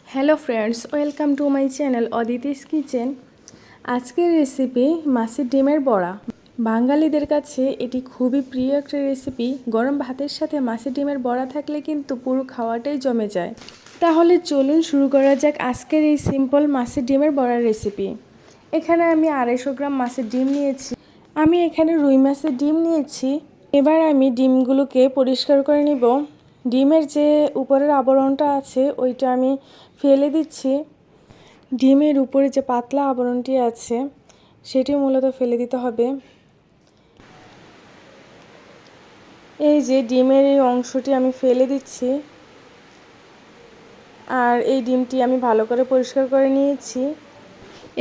Hello friends, welcome to my channel Aditi's kitchen. আজকের recipe মাছের ডিমের বড়া। বাঙালিদের কাছে এটি খুবই প্রিয় একটা রেসিপি। গরম ভাতের সাথে মাছের ডিমের বড়া থাকলে কিন্তু পুরো খাওয়াটাই জমে যায়। তাহলে চলুন শুরু করা যাক আজকের এই সিম্পল মাছের ডিমের বড়ার রেসিপি। এখানে আমি 250 গ্রাম মাছের ডিম নিয়েছি। আমি এখানে রুই মাছের ডিম নিয়েছি। এবার আমি ডিমগুলোকে পরিষ্কার করে নিব। ডিমের যে উপরের আবরণটা আছে ওইটা আমি ফেলে দিচ্ছি। ডিমের উপরে যে পাতলা আবরণটি আছে সেটি মূলত ফেলে দিতে হবে। এই যে ডিমের এই অংশটি আমি ফেলে দিচ্ছি। আর এই ডিমটি আমি ভালো করে পরিষ্কার করে নিয়েছি।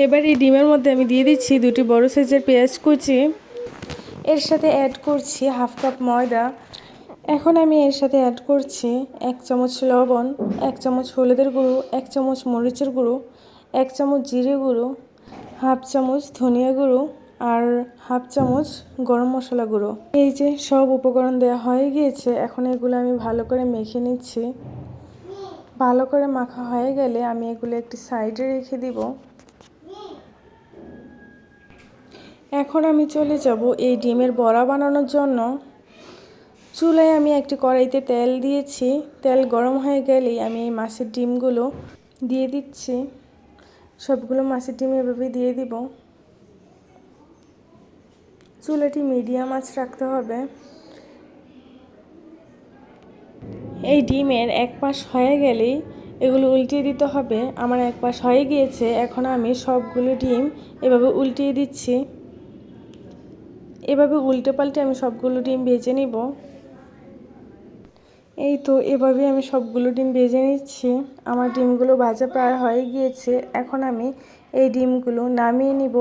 এবার এই ডিমের মধ্যে আমি দিয়ে দিচ্ছি 2টি বড় সাইজের পেঁয়াজ কুচি। এর সাথে অ্যাড করছি হাফ কাপ ময়দা। এখন আমি এর সাথে অ্যাড করছি 1 চামচ লবণ, 1 চামচ হলুদের গুঁড়ো, 1 চামচ মরিচের গুঁড়ো, 1 চামচ জিরে গুঁড়ো, হাফ চামচ ধনিয়া গুঁড়ো আর হাফ চামচ গরম মশলা গুঁড়ো। এই যে সব উপকরণ দেওয়া হয়ে গিয়েছে। এখন এগুলো আমি ভালো করে মেখে নিচ্ছি। ভালো করে মাখা হয়ে গেলে আমি এগুলো একটি সাইডে রেখে দিব। এখন আমি চলে যাব এই ডিমের বড়া বানানোর জন্য। চুলায় আমি একটি কড়াইতে তেল দিয়েছি। তেল গরম হয়ে গেলেই আমি এই মাছের ডিমগুলো দিয়ে দিচ্ছি। সবগুলো মাছের ডিম এভাবে দিয়ে দিব। চুলাটি মিডিয়াম আঁচ রাখতে হবে। এই ডিমের এক পাশ হয়ে গেলেই এগুলো উল্টিয়ে দিতে হবে। আমার এক পাশ হয়ে গিয়েছে। এখন আমি সবগুলো ডিম এভাবে উল্টিয়ে দিচ্ছি। এভাবে উল্টে পাল্টে আমি সবগুলো ডিম ভেজে নিব। এই তো এভাবে আমি সবগুলো ডিম ভেজে নিচ্ছি। আমার ডিমগুলো ভাজা প্রায় হয়ে গিয়েছে। এখন আমি এই ডিমগুলো নামিয়ে নিব।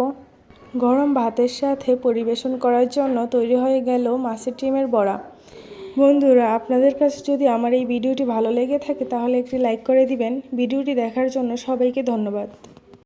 গরম ভাতের সাথে পরিবেশন করার জন্য তৈরি হয়ে গেল মাছের ডিমের বড়া। বন্ধুরা, আপনাদের কাছে যদি আমার এই ভিডিওটি ভালো লেগে থাকে তাহলে একটি লাইক করে দিবেন। ভিডিওটি দেখার জন্য সবাইকে ধন্যবাদ।